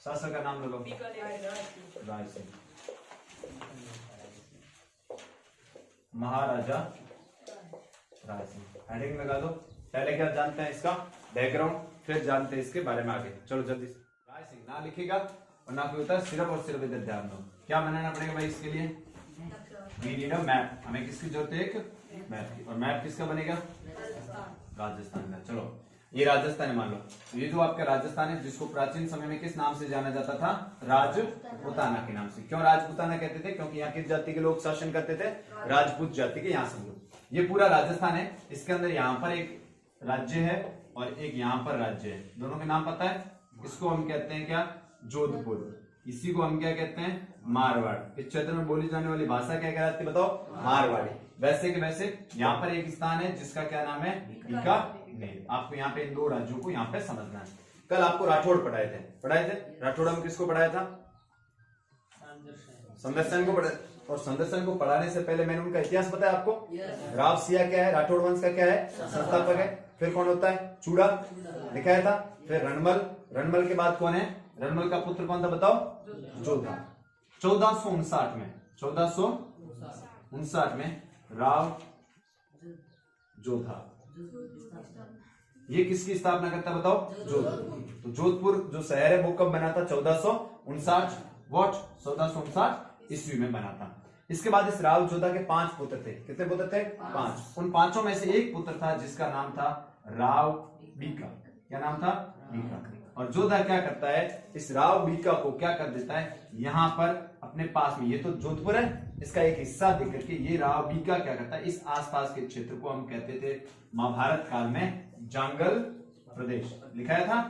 शासक का नाम लगाओ। राय सिंह। महाराजा राय सिंह। हेडिंग लगा दो। पहले क्या जानते हैं इसका बैकग्राउंड, फिर जानते हैं इसके बारे में आगे। चलो जल्दी से। राय सिंह ना लिखेगा और ना कोई होता है, सिर्फ और सिर्फ इधर ध्यान दो। क्या बनाना पड़ेगा भाई इसके लिए? We need a map. हमें किसकी जरूरत है? एक मैप की। और मैप किसका बनेगा? राजस्थान का। चलो ये राजस्थान है मान लो। तो ये जो आपका राजस्थान है, जिसको प्राचीन समय में किस नाम से जाना जाता था? राजपूताना के नाम से। क्यों राजपूताना कहते थे? क्योंकि यहाँ किस जाति के लोग शासन करते थे? राजपूत जाति के। यहाँ समझो ये पूरा राजस्थान है, इसके अंदर यहाँ पर एक राज्य है और एक यहाँ पर राज्य है। दोनों के नाम पता है? इसको हम कहते हैं क्या? जोधपुर। इसी को हम क्या कहते हैं? मारवाड़। इस क्षेत्र में बोली जाने वाली भाषा क्या कहलाती है बताओ? मारवाड़ी। वैसे के वैसे यहाँ पर एक स्थान है जिसका क्या नाम है? बीकानेर। आपको यहाँ पे इन दो राज्यों को यहाँ पे समझना है। कल आपको राठौड़ पढ़ाए थे। राठौड़ में किसको पढ़ाया था? संदर सेन को पढ़ाया। और संदर सेन को पढ़ाने से पहले मैंने उनका इतिहास बताया आपको। राव सिया क्या है? राठौड़ वंश का क्या है? संस्थापक है। फिर कौन होता है? चूड़ा दिखाया था। फिर रणमल। रणमल के बाद कौन है? रणमल का पुत्र कौन था बताओ? जोधा। 1459 में 1459 में राव जोधा ये किसकी स्थापना करता है बताओ? जोधपुर। तो जोधपुर जो शहर है वो कब बना था? 1459 वॉट 1459 ईस्वी में बना था। इसके बाद इस राव जोधा के 5 पुत्र थे। कितने पुत्र थे? 5। उन 5 में से एक पुत्र था जिसका नाम था राव बीका। क्या नाम था? बीका। और जोधा क्या करता है? इस राव बीका को क्या कर देता है? यहाँ पर अपने पास में, ये तो जोधपुर है, इसका एक हिस्सा देकर के ये राव बीका क्या करता है? इस आसपास के क्षेत्र को हम कहते थे महाभारत काल में जांगल प्रदेश। लिखाया था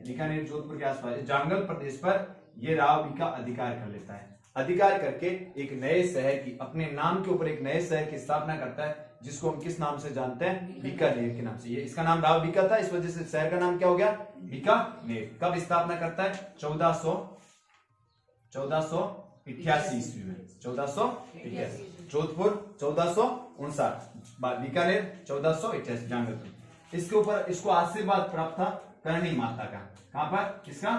बीकानेर जोधपुर के आसपास जांगल प्रदेश पर ये राव बीका अधिकार कर लेता है। अधिकार करके एक नए शहर की, अपने नाम के ऊपर एक नए शहर की स्थापना करता है, जिसको हम किस नाम से जानते हैं? बीकानेर के नाम से। ये इसका नाम राव बीका था, इस वजह से शहर का नाम क्या हो गया? बीकानेर। कब स्थापना करता है? 1488 ईस्वी में। 1488। जोधपुर 1459, बीकानेर 1488 जांगल। इसके ऊपर इसको आशीर्वाद प्राप्त था करणी माता का। कहां पर? किसका?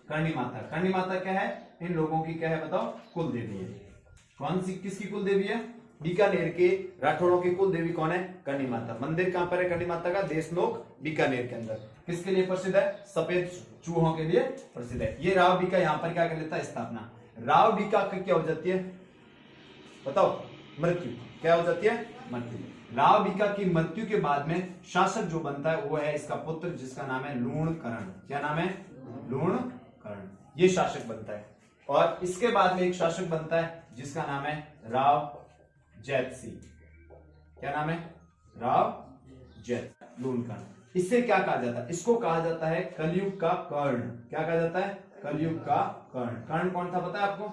करणी माता। करणी माता क्या है? इन लोगों की क्या है बताओ? कुल देवी है। कौन सी? किसकी कुल देवी है? बीकानेर के राठौड़ों की कुल देवी कौन है? करणी माता। मंदिर कहां पर है करणी माता का? देशनोक बीकानेर के अंदर। किसके लिए प्रसिद्ध है? सफेद चूहों के लिए प्रसिद्ध है। ये राव बीका यहाँ पर क्या कर लेता है? स्थापना। राव बीका की क्या हो जाती है बताओ? मृत्यु। क्या हो जाती है? मृत्यु। राव बीका की मृत्यु के बाद में शासक जो बनता है वो है इसका पुत्र, जिसका नाम है लूणकरण। क्या नाम है? लूणकरण। ये शासक बनता है। और इसके बाद में एक शासक बनता है जिसका नाम है राव जैतसी। क्या नाम है? राव जैतसी। लूणकर्ण। इससे क्या कहा जाता है? इसको कहा जाता है कलयुग का कर्ण। क्या कहा जाता है? कलयुग का कर्ण। कर्ण कौन था पता है आपको?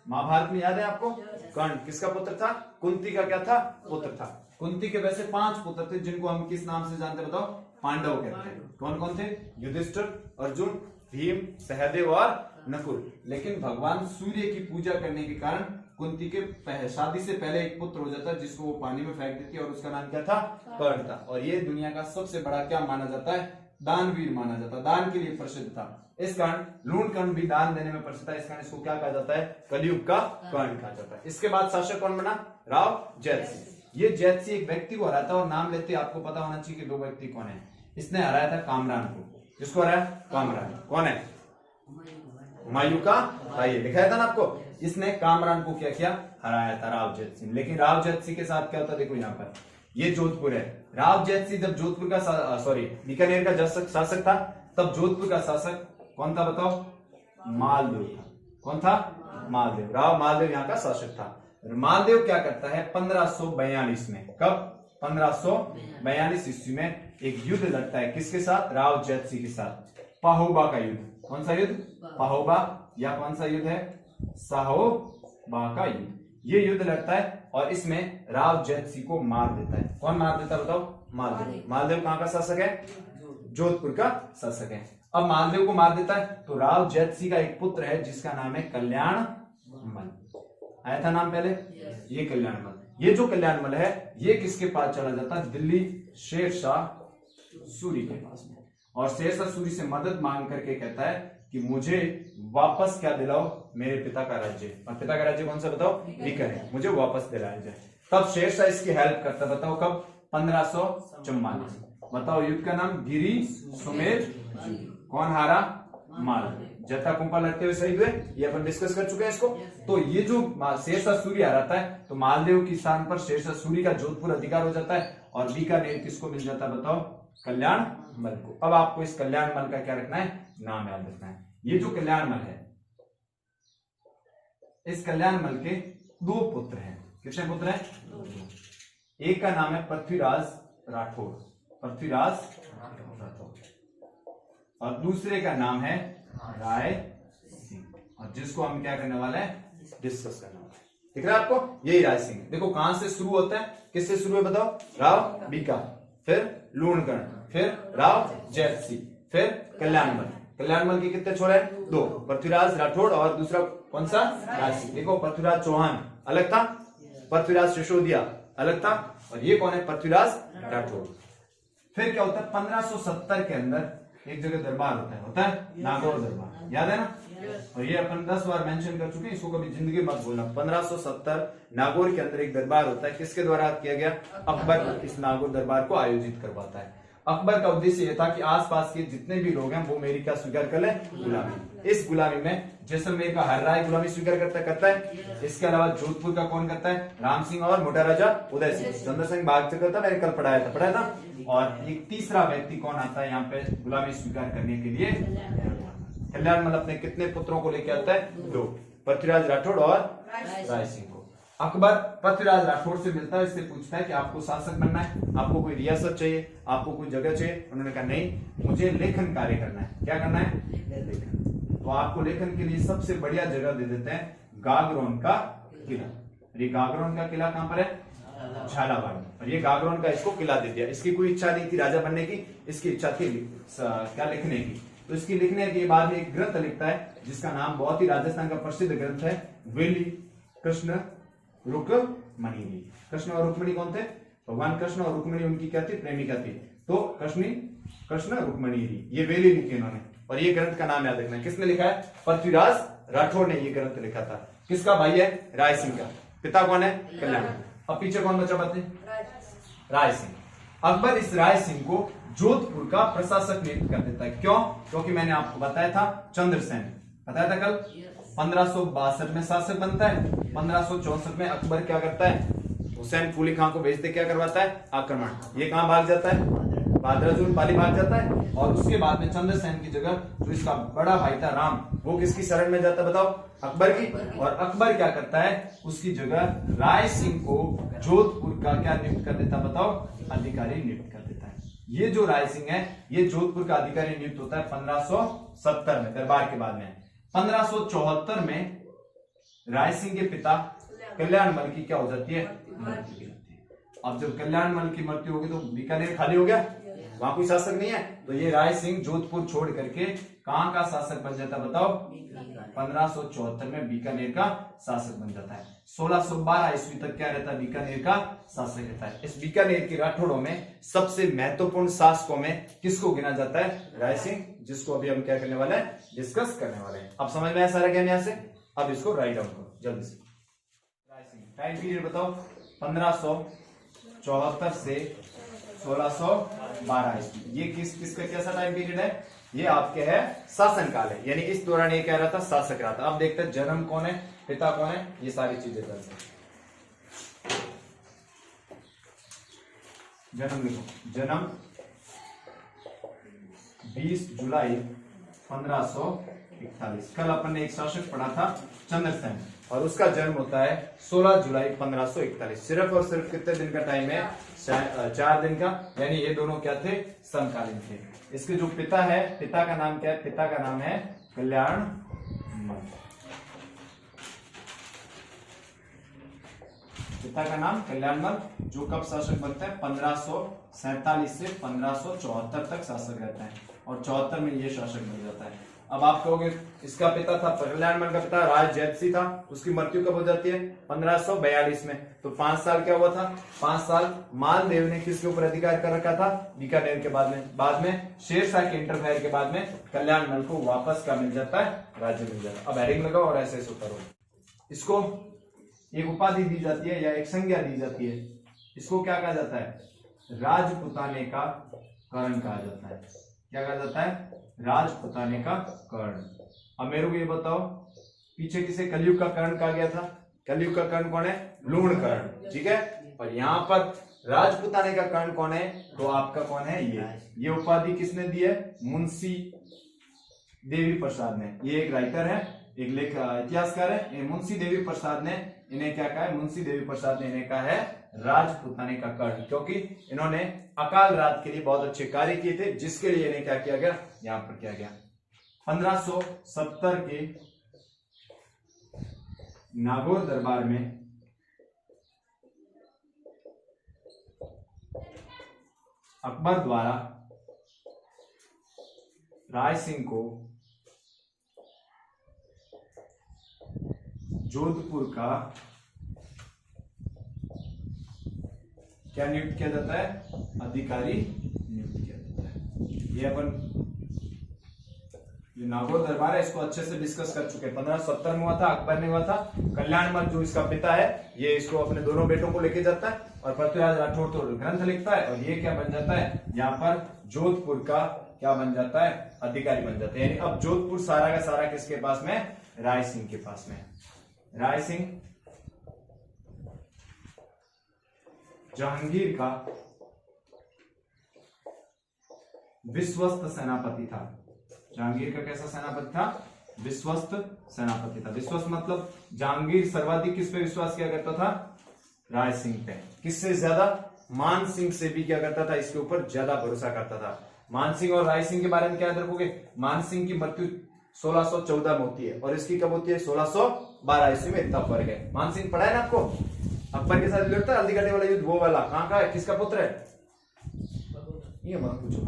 महाभारत में याद है आपको? कर्ण किसका पुत्र था? कुंती का क्या था? पुत्र था। कुंती के वैसे 5 पुत्र थे जिनको हम किस नाम से जानते बताओ? पांडव कहते हैं। कौन कौन थे? युधिष्ठिर, अर्जुन, भीम, सहदेव और नकुल। लेकिन भगवान सूर्य की पूजा करने के कारण कुंती के शादी से पहले एक पुत्र हो जाता है जिसको वो पानी में फेंक देती है, और उसका नाम क्या था? कर्ण था। और ये दुनिया का सबसे बड़ा क्या माना जाता है? दानवीर माना जाता है। दान के लिए प्रसिद्ध था। इस कारण लूणकर्ण भी दान देने में प्रसिद्ध था। इस कारण इसको क्या कहा जाता है? कलयुग का कर्ण कहा जाता है। इसके बाद शासक कौन बना? राव जैतसी। ये जैतसी एक व्यक्ति को हराता है, और नाम लेते आपको पता होना चाहिए कि 2 व्यक्ति कौन है। इसने हराया था कामरान को। किसको हराया? कामरान। कौन है? हुमायूं का भाई। लिखाया था ना आपको? इसने कामरान को क्या किया? हराया था राव जैतसी। लेकिन राव जैतसी के साथ क्या होता? देखो यहाँ पर ये जोधपुर है। राव जैतसी जब जोधपुर का बीकानेर का शासक था, तब जोधपुर का शासक कौन था बताओ? मालदेव था। कौन था? मालदेव। राव मालदेव यहाँ का शासक था। मालदेव क्या करता है? 1542 में। कब? 1542 ईस्वी में एक युद्ध लड़ता है। किसके साथ? राव जैतसी के साथ। पाहोबा का युद्ध। कौन सा युद्ध? पाहोबा। या कौन सा युद्ध है? साहोबा का युद्ध। ये युद्ध लड़ता है और इसमें राव जैतसी को मार देता है। कौन मार देता है बताओ? मालदेव। मालदेव कहाँ का शासक है? जोधपुर का शासक है। अब मालदेव को मार देता है तो राव जैतसी का एक पुत्र है जिसका नाम है कल्याणमल। आया था नाम पहले? ये कल्याणमल। ये जो कल्याणमल है ये किसके पास चला जाता है? दिल्ली शेरशाह सूरी के पास में। और शेरशाह सूरी से मदद मांग करके कहता है कि मुझे वापस क्या दिलाओ, मेरे पिता का राज्य। और पिता का राज्य कौन सा बताओ, बीकानेर है, मुझे वापस दिलाया जाए। तब शेरशाह इसकी हेल्प करता, बताओ कब, 1544। बताओ युद्ध का नाम गिरी सुमेध युद्ध। कौन हारा, माल। जटा कुंपा लड़ते हुए शहीद हुए, ये अपन डिस्कस कर चुके हैं इसको। तो ये जो शेरशाह सूरी हराता है तो मालदेव की स्थान पर शेरशाह सूरी का जोधपुर अधिकार हो जाता है और बीकानेर किसको मिल जाता है, बताओ, कल्याण मल को। अब आपको इस कल्याण मल का क्या रखना है, नाम याद रखना है। ये जो कल्याण मल है, इस कल्याण मल के 2 पुत्र हैं। कितने पुत्र हैं, 2। एक का नाम है पृथ्वीराज राठौड़, पृथ्वीराज राठौड़, और दूसरे का नाम है राय सिंह, और जिसको हम क्या करने वाले हैं, डिस्कस करने वाले हैं। दिख रहा है आपको, यही राय सिंह। देखो कहां से शुरू होता है, किससे शुरू है बताओ, राव बीका, फिर लूणकर्ण, फिर राव जैत सिंह, फिर कल्याणमल। कल्याणमल के कितने छोरे हैं, 2, पृथ्वीराज राठौड़ और दूसरा कौन सा, राय सिंह। देखो पृथ्वीराज चौहान अलग था, पृथ्वीराज सिसोदिया अलग था, और ये कौन है, पृथ्वीराज राठौड़। फिर क्या होता है, 1570 के अंदर एक जगह दरबार होता है नागौर दरबार, याद है ना। और ये अपन 10 बार मेंशन कर चुके हैं, इसको कभी जिंदगी मत भूलना। 1570 नागौर के अंदर एक दरबार होता है, किसके द्वारा किया गया, अकबर इस नागौर दरबार को आयोजित करवाता है। अकबर का उद्देश्य यह था कि आसपास के जितने भी लोग हैं वो मेरी का स्वीकार कर ले, गुलामी। इस गुलामी में जैसलमेर का हर राय गुलामी स्वीकार करता है। इसके अलावा जोधपुर का कौन करता है, राम सिंह और मोटा राजा उदय सिंह। चंद्र सिंह बाग से करता, मैंने कल पढ़ाया था। और एक तीसरा व्यक्ति कौन आता है यहाँ पे गुलामी स्वीकार करने के लिए, कल्याणमल अपने कितने पुत्रों को लेके आता है, 2, पृथ्वीराज राठौड़ और राय सिंह को। अकबर पृथ्वीराज राठौड़ से मिलता है, इससे पूछता है कि आपको शासक बनना है, आपको कोई रियासत चाहिए, आपको कोई जगह चाहिए। उन्होंने कहा नहीं, मुझे लेखन कार्य करना है। क्या करना है, लेखन। तो आपको लेखन के लिए सबसे बढ़िया जगह दे देते हैं, गागरोन का किला। ये गागरोन का किला कहां पर है, झालावाड़ में। और ये गागरोन का इसको किला दे दिया। इसकी कोई इच्छा नहीं थी राजा बनने की, इसकी इच्छा थी क्या, लिखने की। तो इसकी लिखने के बाद में एक ग्रंथ लिखता है जिसका नाम बहुत ही राजस्थान का प्रसिद्ध ग्रंथ है, वेली कृष्ण रुक्मणी। कृष्ण और रुक्मणी कौन थे, भगवान कृष्ण और रुक्मणी उनकी क्या थी, प्रेमिका थी। तो कृष्ण रुक्मणी, ये वेली लिखी इन्होंने। और ये ग्रंथ का नाम याद रखना है, किसने लिखा है, पृथ्वीराज राठौड़ ने ये ग्रंथ लिखा था। किसका भाई है, राय सिंह का। पिता कौन है, कल्याण। अब पीछे कौन बचा बताते, राय सिंह। अकबर इस राय सिंह को जोधपुर का प्रशासक नियुक्त कर देता है। क्यों, क्योंकि मैंने आपको बताया था, चंद्रसेन बताया था कल, 1562 में शासक बनता है। 1564 में अकबर क्या करता है, हुसैन कुली खां को भेजते क्या करवाता है, आक्रमण। ये कहां भाग जाता है, बादराजुन पाली भाग जाता है। और उसके बाद में चंद्रसेन की जगह जो इसका बड़ा भाई था राम, वो किसकी शरण में जाता है बताओ, अकबर की। और अकबर क्या करता है, उसकी जगह राय सिंह को जोधपुर का क्या नियुक्त कर देता बताओ, अधिकारी नियुक्त कर देता है। ये जो राय सिंह है, ये जोधपुर का अधिकारी नियुक्त होता है 1570 में, दरबार के बाद में। 1574 में राय सिंह के पिता कल्याणमल की क्या हो जाती है, मृत्यु हो जाती है। अब जब कल्याणमल की मृत्यु होगी तो बीकानेर खाली हो गया, वहां कोई शासक नहीं है। तो ये राय सिंह जोधपुर छोड़ करके कहां का शासक बन जाता बताओ, 1574 में बीकानेर का शासक बन जाता है। 1612 ईस्वी तक क्या रहता है, बीकानेर का शासक रहता है। इस बीकानेर के राठौड़ों में सबसे महत्वपूर्ण शासकों में किसको गिना जाता है, राय सिंह, जिसको अभी हम क्या करने वाले हैं, डिस्कस करने वाले हैं। अब समझ में आया सारा ज्ञान यहां से। अब इसको राइट डाउन करो जल्दी से। राय सिंह टाइम पीरियड बताओ, 1574 से 1612 ईस्वी। ये किसका कैसा टाइम पीरियड है, ये आपके है शासन काल है, यानी इस दौरान ये कह रहा था शासक रहा था। अब देखते हैं जन्म कौन है, पिता कौन है, ये सारी चीजें करते हैं। जन्म लिखो, जन्म 20 जुलाई 1541। कल अपन ने एक शासक पढ़ा था चंद्रसेन, और उसका जन्म होता है 16 जुलाई 1541। सिर्फ और सिर्फ कितने दिन का टाइम है, 4 दिन का, यानी ये दोनों क्या थे, समकालीन थे। इसके जो पिता है, पिता का नाम क्या है, पिता का नाम है कल्याणमल। पिता का नाम कल्याणमल, जो कब शासक बनता है, 1547 से 1574 तक शासक रहता है, और 74 में ये शासक बन जाता है। अब आप कहोगे इसका पिता था, कल्याणमल का पिता राज जैतसी था, उसकी मृत्यु कब हो जाती है 1542 में। तो 5 साल क्या हुआ था, 5 साल मालदेव ने किसके ऊपर अधिकार कर रखा था, बीकानेर के बाद में शेरशाह के इंटरफेयर के बाद में कल्याणमल को वापस का मिल जाता है, राज्य मिल जाता है। अब हेडिंग लगाओ और ऐसे ऐसे करो। इसको एक उपाधि दी जाती है या एक संज्ञा दी जाती है, इसको क्या कहा जाता है, राजपुताने का कर्ण कहा जाता है। क्या कहा जाता है, राजपुताने का कर्ण। अब मेरे को ये बताओ पीछे किसे कलयुग का कर्ण कहा गया था, कलयुग का कर्ण कौन है, लूण कर्ण, ठीक है। और यहाँ पर राजपुताने का कर्ण कौन है, तो आपका कौन है, ये उपाधि किसने दी है, मुंशी देवी प्रसाद ने। ये एक राइटर है, एक लेख इतिहासकार है, मुंशी देवी प्रसाद ने इन्हें क्या कहा है, मुंशी देवी प्रसाद ने इन्हें कहा है राजपुताने का कर्ण, क्योंकि इन्होंने अकाल रात के लिए बहुत अच्छे कार्य किए थे, जिसके लिए इन्हें क्या किया गया, यहां पर किया गया। 1570 के नागौर दरबार में अकबर द्वारा राय सिंह को जोधपुर का क्या नियुक्त किया जाता है, अधिकारी नियुक्त किया जाता है। ये अपन जो नागौर दरबार है इसको अच्छे से डिस्कस कर चुके हैं। 1570 में हुआ था, अकबर ने हुआ था। कल्याणमल जो इसका पिता है ये इसको अपने दोनों बेटों को लेके जाता है और पृथ्वीराज राठौर तो ग्रंथ लिखता है, और ये क्या बन जाता है, यहाँ पर जोधपुर का क्या बन जाता है, अधिकारी बन जाता है। यानी अब जोधपुर सारा का सारा किसके पास में, राय सिंह के पास में। राय सिंह जहांगीर का विश्वस्त सेनापति था। जहांगीर का कैसा सेनापति था, विश्वस्त सेनापति था। विश्वस्त मतलब जहांगीर सर्वाधिक किस पे विश्वास किया करता था, राय सिंह पे। किससे ज्यादा, मान सिंह से भी क्या करता था, इसके ऊपर ज्यादा भरोसा करता था। मान सिंह और राय सिंह के बारे में क्या याद रखोगे, मान सिंह की मृत्यु 1614 में होती है और इसकी कब होती है, 1612 ईस्वी में। इतना फर्क है। मान सिंह पढ़ा है ना आपको, अकबर के साथ लड़ता है हल्दीघाटी वाला युद्ध, वो वाला कहाँ का है, किसका पुत्र है, ये मत पूछो,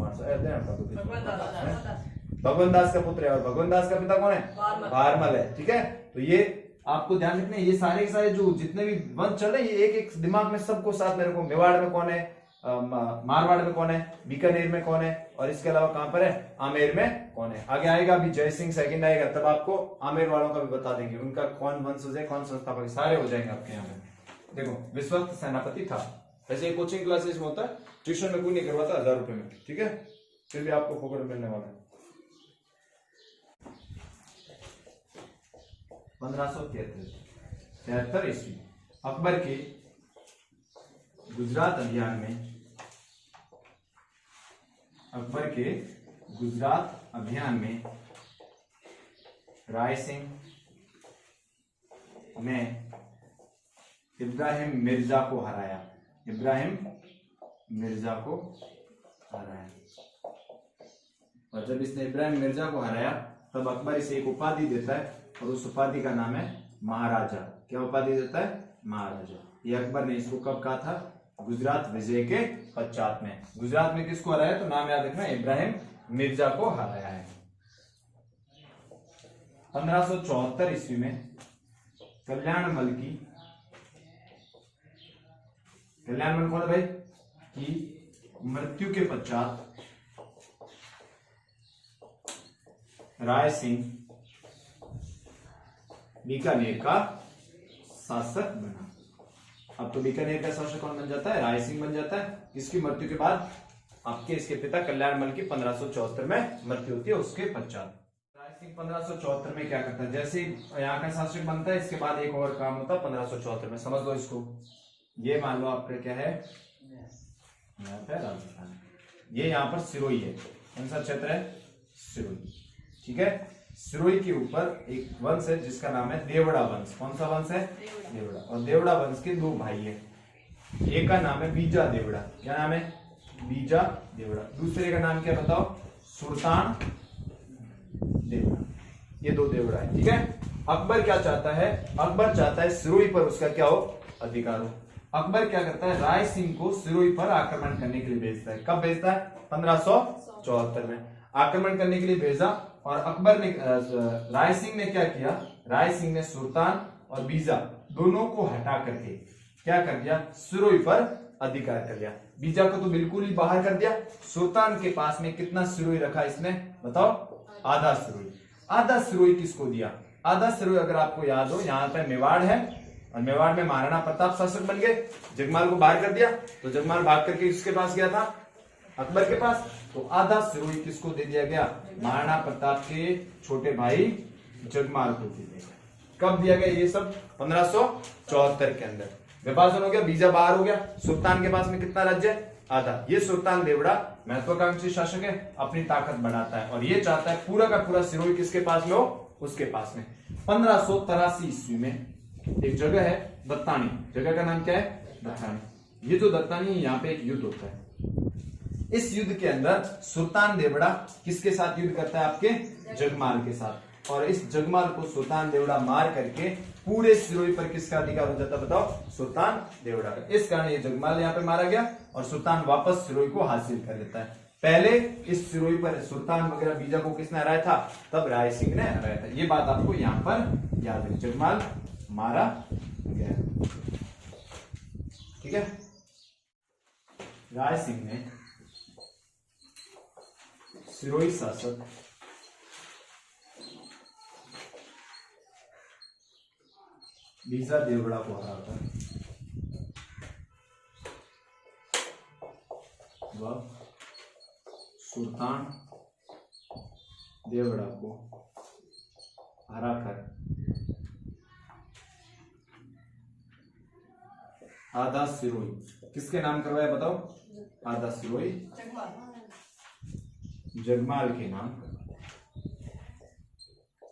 भगवान दास का पुत्र है। और भगवान दास का पिता कौन है, भारमल है, ठीक है। तो ये आपको ध्यान रखना, ये सारे के सारे जो जितने भी वंश चल रहे हैं ये एक एक दिमाग में सबको साथ में रखो। मेवाड़ में कौन है, मारवाड़ में कौन है, बीकानेर में कौन है, और इसके अलावा कहां पर है, आमेर में कौन है। आगे आएगा अभी जय सिंह सेकंड आएगा, तब आपको आमेर वालों का भी बता देंगे, उनका कौन वंशज है, कौन संस्थापक, सारे हो जाएंगे आपके यहाँ पे। देखो विश्वस्त सेनापति था। वैसे कोचिंग क्लासेस में होता है, ट्यूशन में कोई नहीं करवाता, 1000 रुपए में, ठीक है, फिर भी आपको फोकट मिलने वाला है। 1573 ईस्वी अकबर के गुजरात अभियान में, अकबर के गुजरात अभियान में राय सिंह ने इब्राहिम मिर्जा को हराया। इब्राहिम मिर्जा को हराया, और जब इसने इब्राहिम मिर्जा को हराया तब अकबर इसे एक उपाधि देता है, और उस उपाधि का नाम है महाराजा। क्या उपाधि देता है, महाराजा। ये अकबर ने इसको कब कहा था, गुजरात विजय के पश्चात में। गुजरात में किसको हराया, तो नाम याद रखना, इब्राहिम मिर्जा को हराया है। 1574 ईस्वी में कल्याणमल कौन है भाई, की मृत्यु के पश्चात राय सिंह बीकानेर का शासक बना। अब तो बीकानेर का शासक कौन बन जाता है, राय सिंह बन जाता है। इसकी मृत्यु के बाद आपके इसके पिता कल्याणमल की 1574 में मृत्यु होती है, उसके पश्चात राय सिंह 1574 में क्या करता है, जैसे यहाँ का शासक बनता है इसके बाद एक और काम होता है 1574 में, समझ लो इसको। ये मान लो आपका क्या है, यहाँ पे राजस्थान, ये यहाँ पर सिरोही है, कौन सा क्षेत्र है, सिरोही, ठीक है। सिरोही के ऊपर एक वंश है जिसका नाम है देवड़ा वंश। कौन सा वंश है, देवड़ा। और देवड़ा वंश के 2 भाई है, एक का नाम है बीजा देवड़ा। क्या नाम है, बीजा देवड़ा। दूसरे का नाम क्या बताओ, सुल्तान देवड़ा। ये 2 देवड़ा है, ठीक है। अकबर क्या चाहता है, अकबर चाहता है सिरोही पर उसका क्या हो, अधिकार हो। अकबर क्या करता है, राय सिंह को सिरोही पर आक्रमण करने के लिए भेजता है। कब भेजता है, 1574 में आक्रमण करने के लिए भेजा। और अकबर ने राय सिंह ने क्या किया, राय सिंह ने सुल्तान और बीजा दोनों को हटा करके क्या कर दिया, सिरोही पर अधिकार कर लिया। बीजा को तो बिल्कुल ही बाहर कर दिया। सुल्तान के पास में कितना सिरोही रखा इसने, बताओ, आधा सिरोही। आधा सिरोही किसको दिया, आधा सिरोही अगर आपको याद हो, यहाँ पे मेवाड़ है और मेवाड़ में महाराणा प्रताप शासक बन गए, जगमाल को बाहर कर दिया, तो जगमाल भाग करके किसके पास गया था, अकबर के पास। तो आधा सिरोही किसको दे दिया गया, महाराणा प्रताप के छोटे भाई जगमाल को दे दिया गया। कब दिया गया ये सब, 1574 के अंदर विभाजन हो गया, बीजा बाहर हो गया। सुल्तान के पास में कितना राज्य है, आधा। ये सुल्तान देवड़ा महत्वाकांक्षी शासक है, अपनी ताकत बढ़ाता है और ये चाहता है पूरा का पूरा सिरोही किसके पास में हो, उसके पास में। 1583 ईस्वी में एक जगह है दत्तानी, जगह का नाम क्या है, दत्तानी। ये जो दत्तानी है, यहाँ पे एक युद्ध होता है। इस युद्ध के अंदर सुल्तान देवड़ा किसके साथ युद्ध करता है, आपके जगमाल के साथ, और इस जगमाल को सुल्तान देवड़ा मार करके पूरे सिरोही पर किसका अधिकार हो जाता है, बताओ, सुल्तान देवड़ा का। इस कारण ये जगमाल यहाँ पे मारा गया और सुल्तान वापस सिरोही को हासिल कर लेता है। पहले इस सिरोही पर सुल्तान वगैरह बीजा को किसने हराया था, तब राय सिंह ने हराया था। ये बात आपको यहाँ पर याद है, जगमाल मारा गया, ठीक है। राय सिंह ने सिरोही शासक बीजा देवड़ा को हराकर वह सुल्तान देवड़ा को हराकर आधा सिरोही किसके नाम करवाया, बताओ, आधा सिरोही जगमाल के नाम।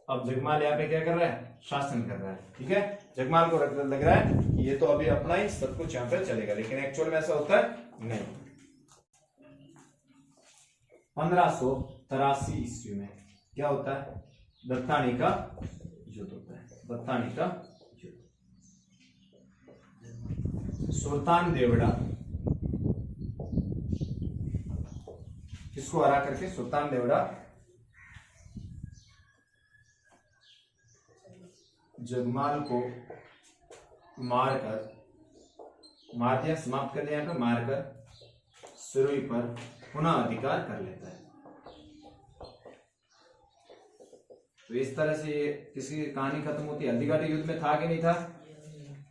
अब जगमाल यहाँ पे क्या कर रहा है, शासन कर रहा है, ठीक है। जगमाल को लग रहा है कि ये तो अभी अपना ही सब कुछ यहाँ पे चलेगा, लेकिन एक्चुअल में ऐसा होता है नहीं। 1583 ईस्वी में क्या होता है, दत्तानी का युद्ध होता है, दत्तानी का युद्ध। सुल्तान देवड़ा किसको हरा करके, सुल्तान देवड़ा जगमाल को मार दिया, समाप्त कर दिया, यहाँ पे मारकर सिरोही पर पुनः अधिकार कर लेता है। तो इस तरह से ये किसी कहानी खत्म होती है। हल्दीघाटी युद्ध में था कि नहीं था,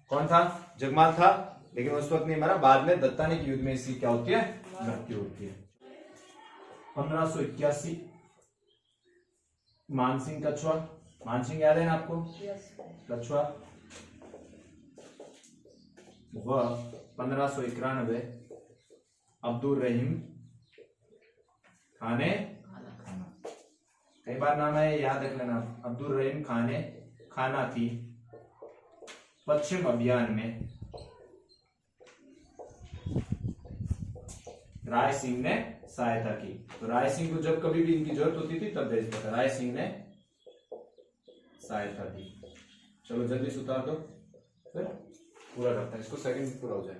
कौन था, जगमाल था, लेकिन उस वक्त नहीं मरा। बाद में दत्तानी के युद्ध में इसकी क्या होती है, मृत्यु होती है। 1581 मानसिंह कछुआ, मानसिंह याद है ना आपको, कछुआ। वह 1591 अब्दुल रहीम खाने खाना, कई बार नाम है, याद रख लेना, अब्दुल रहीम खाना की पश्चिम अभियान में राय सिंह ने सहायता की। तो राय सिंह को जब कभी भी इनकी जरूरत होती थी तब भेज देता, राय सिंह ने सहायता दी। चलो जल्दी से उतार दो, फिर पूरा करते हैं इसको, सेकंड पूरा हो जाए।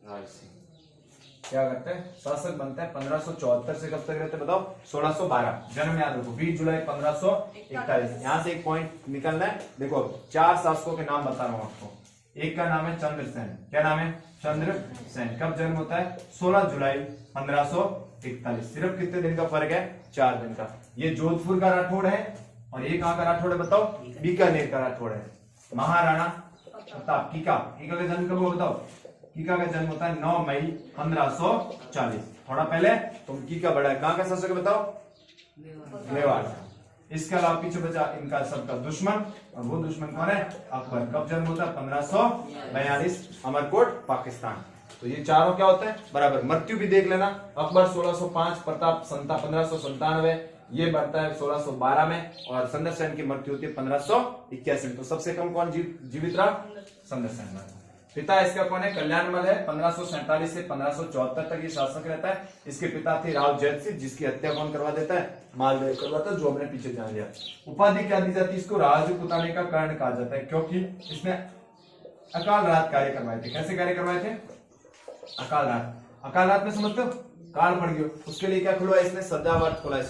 राय सिंह क्या करते हैं, शासक बनता है 1574 से कब तक रहते बताओ, 1612। जन्म याद रखो 20 जुलाई 1541। यहाँ से एक पॉइंट निकलना है। देखो 4 शासकों के नाम बता रहा हूं आपको। एक का नाम है चंद्रसेन, क्या नाम है, चंद्रसेन। कब जन्म होता है, 16 जुलाई 1541। सिर्फ कितने दिन का फर्क है, 4 दिन का। ये जोधपुर का राठौड़ है और ये कहाँ का राठौड़ है बताओ, बीकानेर का राठौड़ है। महाराणा प्रताप कीका का जन्म कब हुआ बताओ, कीका का जन्म होता है 9 मई 1540, थोड़ा पहले। तो कीका बड़ा है, कहाँ का शासक है बताओ, मेवाड़। इसके अलावा पीछे बचा इनका सबका दुश्मन, और वो दुश्मन कौन है, अकबर। कब जन्म होता है, 1542, अमरकोट पाकिस्तान। तो ये चारों क्या होते हैं बराबर। मृत्यु भी देख लेना, अकबर 1605, प्रताप 1597, ये बढ़ता है 1612 में, और चंद्रसेन की मृत्यु होती है 1581 में। तो सबसे कम कौन जीवित रहा, चंद्रसेन। पिता इसका कौन है, कल्याणमल है। 1547 से 1574 तक ये शासक रहता है। इसके पिता थे राव जैत सिंह, जिसकी हत्या कौन करवा देता है, मालदेव करवाता है, जो हमने पीछे जान लिया। उपाधि क्या दी जाती है इसको, राजपुताने का कर्ण कहा जाता है, क्योंकि इसने अकाल रात कार्य करवाए थे। कैसे कार्य करवाए थे, अकाल रात। अकाल रात में समझते हो, काल पड़ गयो, उसके लिए क्या खुलवाया इसने, सदावर्त खुला है।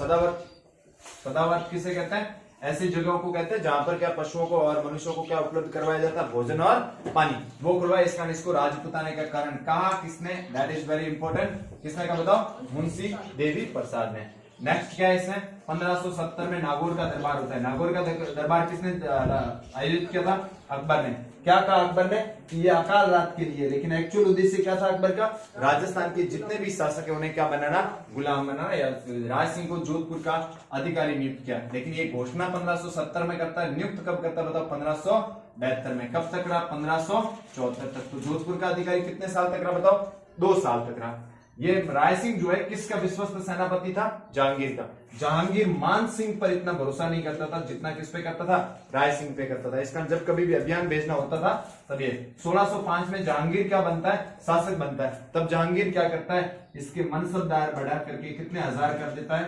सदावर्त किसे कहते हैं, ऐसी जगहों को कहते हैं जहां पर क्या पशुओं को और मनुष्यों को क्या उपलब्ध करवाया जाता है, भोजन और पानी, वो खुलवाया। इसका इसको राजपुताने का कारण कहा किसने, दैट इज वेरी इंपॉर्टेंट, किसने का बताओ, मुंशी देवी प्रसाद ने। नेक्स्ट क्या है इसमें, 1570 में नागौर का दरबार होता है। नागौर का दरबार किसने आयोजित किया था, अकबर ने। क्या कहा अकबर ने कि ये अकाल रात के लिए, लेकिन एक्चुअल उद्देश्य क्या था अकबर का, राजस्थान के जितने भी शासक है उन्हें क्या बनाना, गुलाम बनाना, या राज सिंह को जोधपुर का अधिकारी नियुक्त किया। लेकिन ये घोषणा 1570 में करता है, नियुक्त कब करता है बताओ, 1572 में। कब तक रहा, 1574 तक। तो जोधपुर का अधिकारी कितने साल तक रहा बताओ, 2 साल तक रहा। ये राय सिंह जो है किसका विश्वस्त सेनापति था, जहांगीर का। जहांगीर मान सिंह पर इतना भरोसा नहीं करता था जितना किस पे करता था, राय सिंह पे करता था। इसका जब कभी भी अभियान भेजना होता था तब ये 1605 में जहांगीर क्या बनता है, शासक बनता है। तब जहांगीर क्या करता है, इसके मनसबदार बढ़ा करके कितने हजार कर देता है,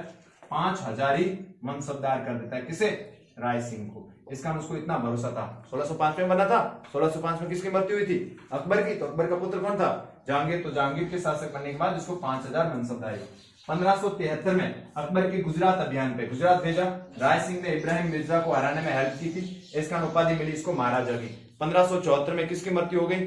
5000 ही मनसबदार कर देता है। किसे, राय सिंह को। इसका उसको इतना भरोसा था। 1605 में बना था। 1605 में किसकी मृत्यु हुई थी, अकबर की। तो अकबर का पुत्र कौन था, जहांगीर। तो जहांगीर के शासक बनने के बाद इसको 5000 मनसबदारी। 1573 में अकबर के गुजरात अभियान पे गुजरात भेजा। राय सिंह ने इब्राहिम मिर्जा को हराने में हेल्प की थी। इसका उपाधि मिली इसको महाराजा की। 1574 में किसकी मृत्यु हो गई,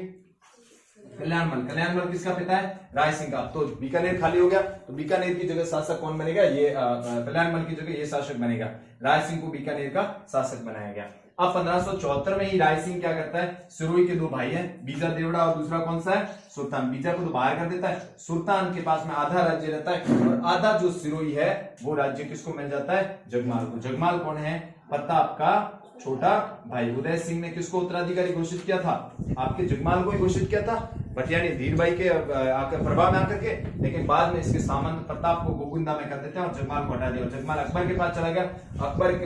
कल्याणमल। कल्याणमल किसका पिता है, राय सिंह का। तो बीकानेर खाली हो गया, तो बीकानेर की जगह शासक कौन बनेगा, ये कल्याणमल की जगह ये शासक बनेगा। राय सिंह को बीकानेर का शासक बनाया गया। अब 1574 में ही राय सिंह क्या करता है, सिरोही के 2 भाई हैं, बीजा देवड़ा और दूसरा कौन सा है, सुल्तान। बीजा को तो बाहर कर देता है, सुल्तान के पास में आधा राज्य रहता है, और आधा जो सिरोही है वो राज्य किसको मिल जाता है, जगमाल को। जगमाल कौन है, प्रताप का छोटा भाई। उदय सिंह ने किसको उत्तराधिकारी घोषित किया था, आपके जगमाल को ही घोषित किया था, बट यानी धीर भाई के आकर प्रभाव में आकर के। लेकिन बाद में इसके सामंत प्रताप को गोकुंदा में कर देते हैं और जगमाल को हटा दिया। जगमाल अकबर के पास चला गया। अकबर के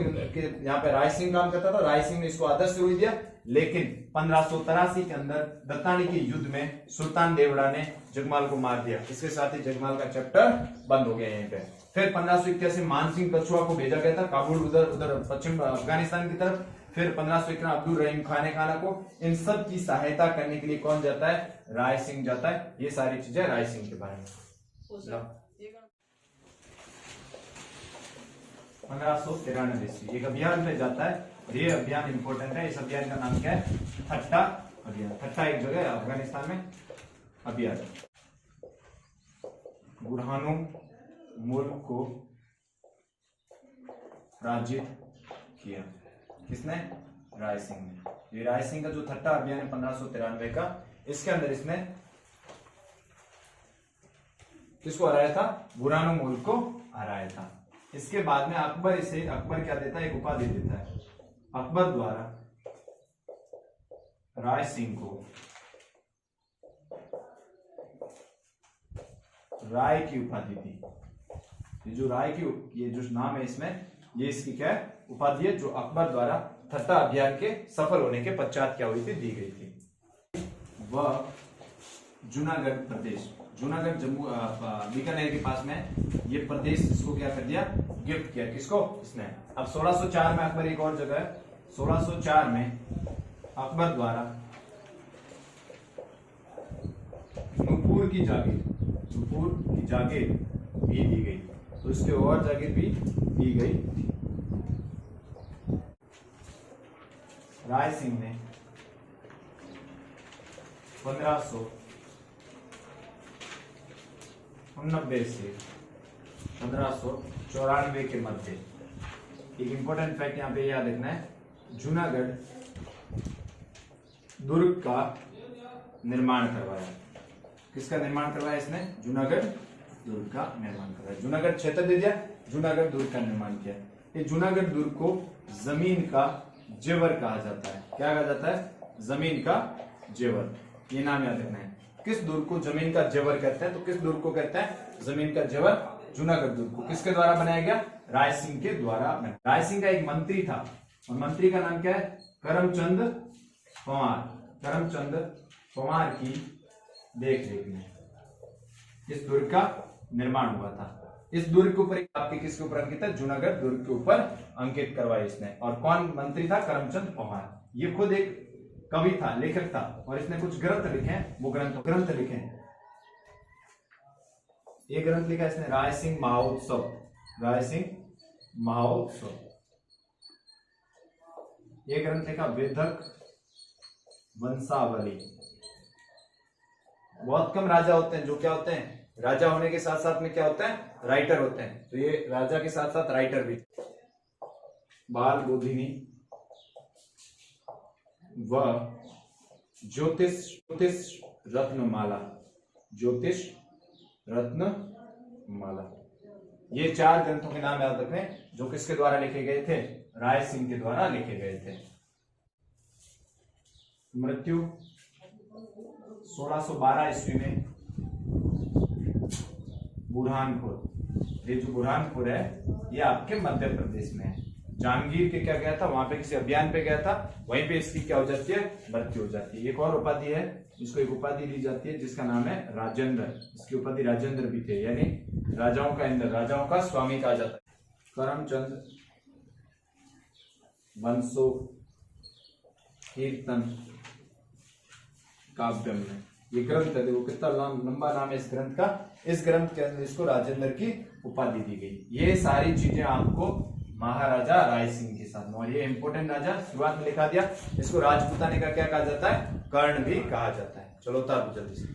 यहाँ पे राय सिंह काम करता था, राय सिंह ने इसको आदर्श सिरोही दिया। लेकिन 1583 के अंदर दत्तानी के युद्ध में सुल्तान देवड़ा ने जगमाल को मार दिया। इसके साथ ही जगमाल का चैप्टर बंद हो गया यहीं पे। फिर 1581 मानसिंह कछुआ को भेजा गया था काबुल, उधर पश्चिम अफगानिस्तान की तरफ। फिर 1551 अब्दुल रहीम खाने खाना को। इन सब की सहायता करने के लिए कौन जाता है, राय सिंह जाता है। ये सारी चीजें राय सिंह के बारे में। 1593 ईस्वी एक अभियान पे जाता है, ये अभियान इंपॉर्टेंट है। इस अभियान का नाम क्या है, ठट्टा अभियान। ठट्टा एक जगह है अफगानिस्तान में। अभियान बुरहानो मुल्क को पराजित किया, किसने, राय सिंह ने। ये राय सिंह का जो ठट्टा अभियान है 1593 का, इसके अंदर इसने किसको हराया था, बुरहानो मुल्क को हराया था। इसके बाद में अकबर क्या देता है, एक उपाधि देता है। अकबर द्वारा राय सिंह को राय की उपाधि दी। ये जो राय की, ये जो नाम है इसमें, ये इसकी क्या है, उपाधि है, जो अकबर द्वारा ठट्टा अभियान के सफल होने के पश्चात क्या हुई थी, दी गई थी। वह जूनागढ़ प्रदेश, जूनागढ़ जम्मू बीकानेर के पास में, ये प्रदेश इसको क्या कर दिया, गिफ्ट किया। किसको, इसने। अब 1604 में अकबर, एक और जगह है, 1604 में अकबर द्वारा नूपुर की जागीर भी दी गई। तो इसके और जागीर भी दी गई थी। राय सिंह ने 1589 से 1594 के मध्य, एक इंपॉर्टेंट फैक्ट यहां पे याद रखना है, जूनागढ़ दुर्ग का निर्माण करवाया। किसका निर्माण करवाया इसने, जूनागढ़ दुर्ग का निर्माण करवाया। जूनागढ़ क्षेत्र दे दिया, जूनागढ़ दुर्ग का निर्माण किया। ये जूनागढ़ दुर्ग को जमीन का जेवर कहा जाता है। क्या कहा जाता है, जमीन का जेवर। ये नाम याद रखना है। किस दुर्ग को जमीन का जेवर कहते हैं, तो किस दुर्ग को कहते हैं जमीन का जेवर, जूनागढ़ दुर्ग को। किसके द्वारा बनाया गया, राय सिंह के द्वारा। राय सिंह का एक मंत्री था, और मंत्री का नाम क्या है, करमचंद पंवार। करमचंद पंवार की देखरेख में इस दुर्ग का निर्माण हुआ था। इस दुर्ग के ऊपर आपके किसके ऊपर अंकित है, जूनागढ़ दुर्ग के ऊपर अंकित करवाया इसने। और कौन मंत्री था, करमचंद पंवार। ये खुद एक कवि था, लेखक था, और इसने कुछ ग्रंथ लिखे हैं। वो ग्रंथ लिखे हैं। ये ग्रंथ लिखा इसने राय सिंह महोत्सव, राय सिंह महोत्सव। ये ग्रंथ लिखा वेदक वंशावली। बहुत कम राजा होते हैं जो क्या होते हैं, राजा होने के साथ साथ में क्या होते हैं, राइटर होते हैं। तो ये राजा के साथ साथ राइटर भी। बाल बोधिनी व ज्योतिष रत्नमाला, ज्योतिष रत्नमाला, ये 4 ग्रंथों के नाम याद रखें जो किसके द्वारा लिखे गए थे, राय सिंह के द्वारा लिखे गए थे। मृत्यु 1612 ईस्वी में बुरहानपुर। ये जो बुरहानपुर है ये आपके मध्य प्रदेश में है। जहांगीर के क्या गया था, वहां पे किसी अभियान पे गया था, वहीं पे इसकी क्या हो जाती है, मृत्यु हो जाती है। एक और उपाधि है, इसको एक उपाधि दी जाती है जिसका नाम है राजेंद्र। इसकी उपाधि राजेंद्र भी थे, यानी राजाओं का इंद्र, राजाओं का स्वामी कहा जाता है। करमचंद वंशो कीर्तन काव्यम में ये ग्रंथ है, देखो कितना लंबा नाम है इस ग्रंथ का। इस ग्रंथ के अंदर इसको राजेंद्र की उपाधि दी गई। ये सारी चीजें आपको महाराजा राय सिंह के साथ, और ये इंपोर्टेंट राजा शुरुआत में लिखा दिया। इसको राजपूताने का क्या कहा जाता है, कर्ण भी कहा जाता है। चलो उतार दो जल्दी से।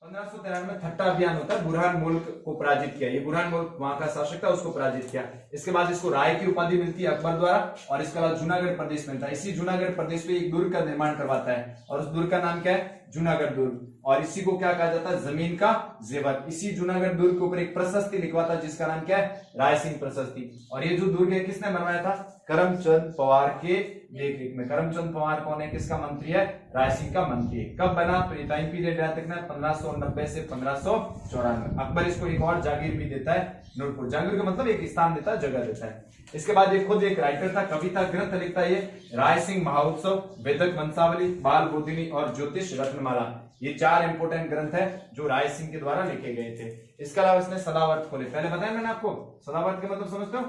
1593 में ठट्टा अभियान होता है, बुरहान मुल्क को पराजित किया। ये बुरहान मुल्क वहां का शासक था, उसको पराजित किया। इसके बाद इसको राय की उपाधि मिलती है अकबर द्वारा, और इसके बाद जूनागढ़ प्रदेश मिलता है। इसी जूनागढ़ प्रदेश में एक दुर्ग का निर्माण करवाता है, और उस दुर्ग का नाम क्या है, जूनागढ़ दुर्ग। और इसी को क्या कहा जाता है, जमीन का जेवर। इसी जूनागढ़ दुर्ग के ऊपर एक प्रशस्ति लिखवाता है जिसका नाम क्या है, राय सिंह प्रशस्ति। और ये जो दुर्ग है किसने बनवाया था, करमचंद पवार के देख में। करमचंद पवार कौन है, किसका मंत्री है, राय सिंह का मंत्री है। कब बना, तो ये टाइम पीरियड याद रखना है 1590 से 1594। अकबर इसको एक और जागीर भी देता है, नूरपुर। जागीर का मतलब एक स्थान देता है, जगह देता है। इसके बाद ये खुद एक राइटर था, कविता ग्रंथ लिखता है ये राय सिंह महोत्सव, वेदक वंशावली, बाल बोधिनी और ज्योतिष रत्नमाला। ये 4 इंपोर्टेंट ग्रंथ है जो राय सिंह के द्वारा लिखे गए थे। इसके अलावा इसने सदावर्त खोले। पहले बताया मैंने आपको, सदावर्त के मतलब समझते हो,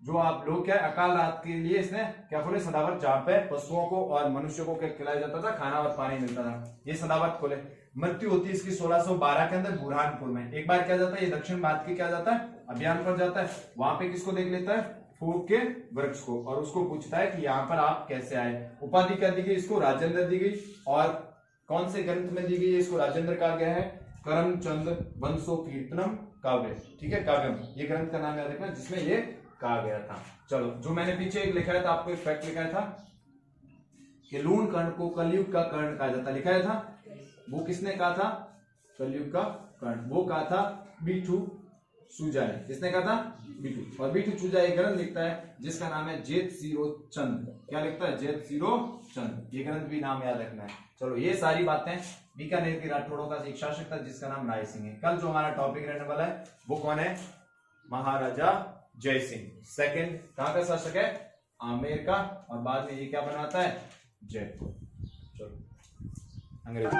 जो आप लोग क्या अकाल रात के लिए इसने क्या खोले, सदावर्त, जहां पे पशुओं को और मनुष्यों को क्या खिलाया जाता था, खाना और पानी मिलता था। ये सदावर्त खोले। मृत्यु होती है इसकी 1612 के अंदर बुरहानपुर में। एक बार क्या जाता है, ये दक्षिण भारत के क्या जाता है, अभियान पर जाता है। वहां पे किसको देख लेता है, फूक के वृक्ष को, और उसको पूछता है कि यहाँ पर आप कैसे आए। उपाधि क्या दी गई इसको, राजेंद्र दी गई। और कौन से ग्रंथ में दी गई है इसको, राजेंद्र कहा गया है, करमचंद वंशो कीर्तनम काव्य। ठीक है, काव्यम, ये ग्रंथ का नाम याद रखना जिसमें ये कहा गया था। चलो, जो मैंने पीछे एक लिखा था, आपको एक फैक्ट लिखा था कि लूण कर्ण को कलयुग का कर्ण कहा जाता, लिखा था। वो किसने कहा था, कलयुग का कर्ण, वो कहा था बीठू सुजा ने। किसने कहा था, बीठू। और बीठू सुजा एक ग्रंथ लिखता है जिसका नाम है जेत सिरो चंद। क्या लिखता है, जेत सिरो चंद। ये ग्रंथ भी नाम याद रखना है। चलो, ये सारी बातें बीकानेर के राठौड़ों का एक शासक था जिसका नाम राय सिंह है। कल जो हमारा टॉपिक रहने वाला है वो कौन है, महाराजा जय सिंह। सेकंड कहां का शासक है, आमेर का, और बाद में ये क्या बनाता है, जयपुर। चलो, अंग्रेजी